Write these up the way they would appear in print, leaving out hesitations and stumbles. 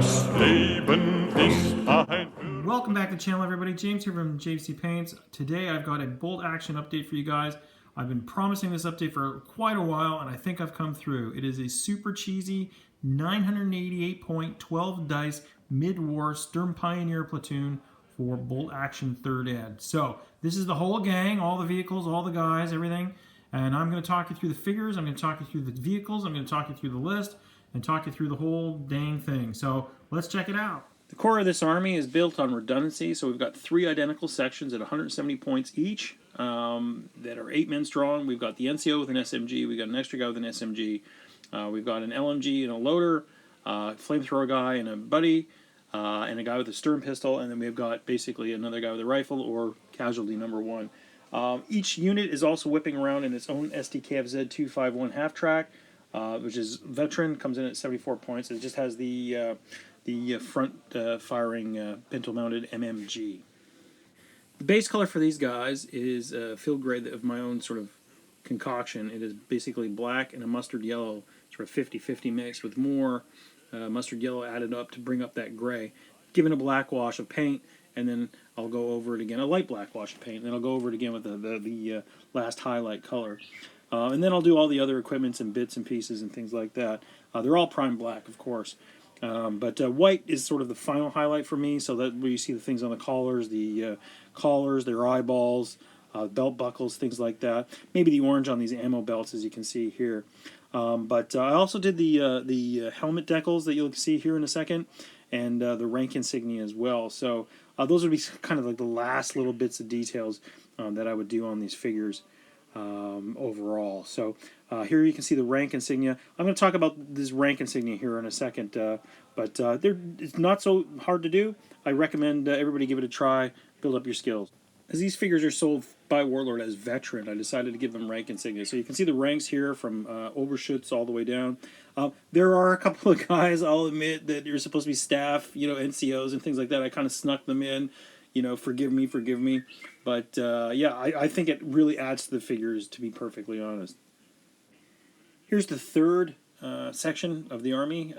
Das Leben ist ein... Welcome back to the channel, everybody. James here from JC Paints. Today I've got a bolt action update for you guys. I've been promising this update for quite a while, and I think I've come through. It is a super cheesy 988 point 12 dice mid-war Sturmpioniere platoon for bolt action 3rd Ed. So this is the whole gang, all the vehicles, all the guys, everything. And I'm going to talk you through the figures, I'm going to talk you through the vehicles, I'm going to talk you through the list, and talk you through the whole dang thing. So let's check it out. The core of this army is built on redundancy, so we've got 3 identical sections at 170 points each that are 8 men strong. We've got the NCO with an SMG, we've got an extra guy with an SMG, we've got an LMG and a loader, flamethrower guy and a buddy, and a guy with a Sturm pistol, and then we've got basically another guy with a rifle or casualty number 1. Each unit is also whipping around in its own SDKFZ 251 half-track, which is veteran, comes in at 74 points. It just has the front firing pintle-mounted MMG. The base color for these guys is field gray of my own sort of concoction. It is basically black and a mustard yellow, sort of 50-50 mix with more mustard yellow added up to bring up that gray. Given a black wash of paint, and then I'll go over it again, a light black wash of paint, and then I'll go over it again with the last highlight color. And then I'll do all the other equipments and bits and pieces and things like that. They're all prime black, of course. But white is sort of the final highlight for me, so that where you see the things on the collars, their eyeballs, belt buckles, things like that. Maybe the orange on these ammo belts, as you can see here. But I also did the helmet decals that you'll see here in a second, and the rank insignia as well. So those would be kind of like the last little bits of details that I would do on these figures overall. So here you can see the rank insignia. I'm going to talk about this rank insignia here in a second, but it's not so hard to do. I recommend everybody give it a try, build up your skills. As these figures are sold by Warlord as veteran, I decided to give them rank insignia. So you can see the ranks here from Oberschütz all the way down. There are a couple of guys, I'll admit, that you're supposed to be staff, NCOs and things like that. I kind of snuck them in, forgive me. But yeah, I think it really adds to the figures, to be perfectly honest. Here's the 3rd section of the army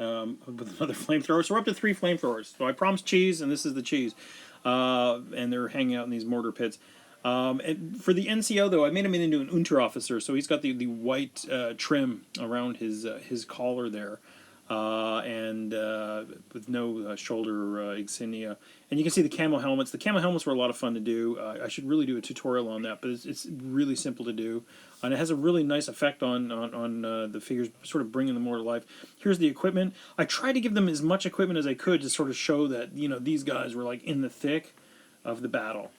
with another flamethrower. So we're up to 3 flamethrowers. So I promised cheese, and this is the cheese. And they're hanging out in these mortar pits. And for the NCO, though, I made him into an Unterofficer, so he's got the white trim around his collar there, and with no shoulder insignia. And you can see the camo helmets. The camo helmets were a lot of fun to do. I should really do a tutorial on that, but it's really simple to do. And it has a really nice effect on the figures, sort of bringing them more to life. Here's the equipment. I tried to give them as much equipment as I could to sort of show that, these guys were like in the thick of the battle.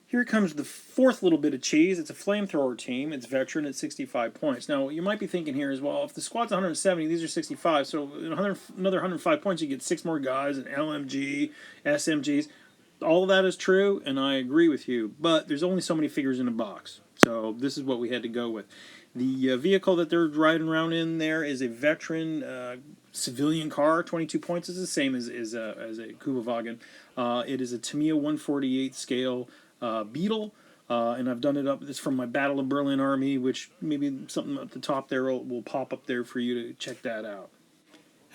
Here comes the 4th little bit of cheese. It's a flamethrower team. It's veteran at 65 points. Now, you might be thinking here as well, if the squad's 170, these are 65, so another 105 points, you get 6 more guys, an LMG, SMGs. All of that is true, and I agree with you, but there's only so many figures in a box, so this is what we had to go with. The vehicle that they're riding around in there is a veteran civilian car. 22 points is the same as a Kuba-Wagen. It is a Tamiya 148 scale Beetle, and I've done it up. It's from my Battle of Berlin army, which maybe something at the top there will pop up there for you to check that out.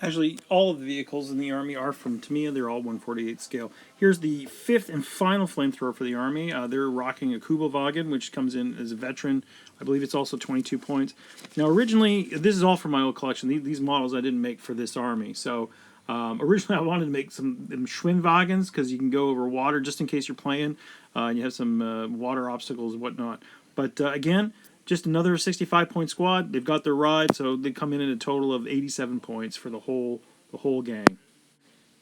Actually, all of the vehicles in the army are from Tamiya. They're all 148 scale. Here's the 5th and final flamethrower for the army. They're rocking a Kuba-Wagen, which comes in as a veteran. I believe it's also 22 points. Now, originally, this is all from my old collection. These models I didn't make for this army. So originally, I wanted to make some Schwimmwagens because you can go over water just in case you're playing and you have some water obstacles and whatnot. But again, just another 65-point squad. They've got their ride, so they come in at a total of 87 points for the whole gang.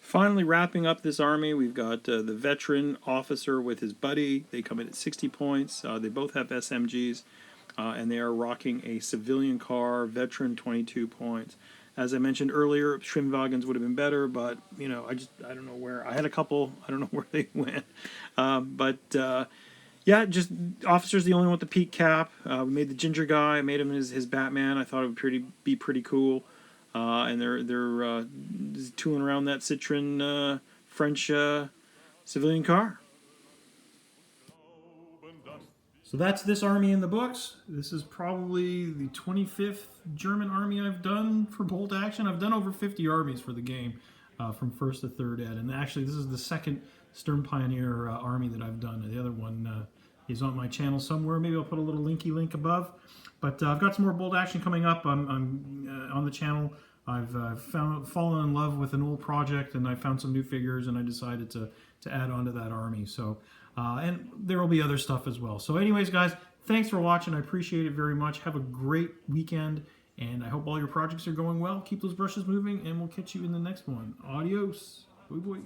Finally, wrapping up this army, we've got the veteran officer with his buddy. They come in at 60 points. They both have SMGs, and they are rocking a civilian car, veteran, 22 points. As I mentioned earlier, Schwimmwagens would have been better, but, I don't know where. I had a couple. I don't know where they went. Yeah, just officer's the only one with the peak cap. We made the ginger guy. I made him his Batman. I thought it would be pretty cool. And they're tooling around that Citroen French civilian car. So that's this army in the books. This is probably the 25th German army I've done for bolt action. I've done over 50 armies for the game. from 1st to 3rd Ed. And actually, this is the second Sturmpioniere army that I've done. The other one is on my channel somewhere. Maybe I'll put a little link above. But I've got some more bolt action coming up. I'm on the channel. I've fallen in love with an old project, and I found some new figures, and I decided to add on to that army. So, and there will be other stuff as well. So anyways, guys, thanks for watching. I appreciate it very much. Have a great weekend, and I hope all your projects are going well. Keep those brushes moving, and we'll catch you in the next one. Adios. Boy, boy.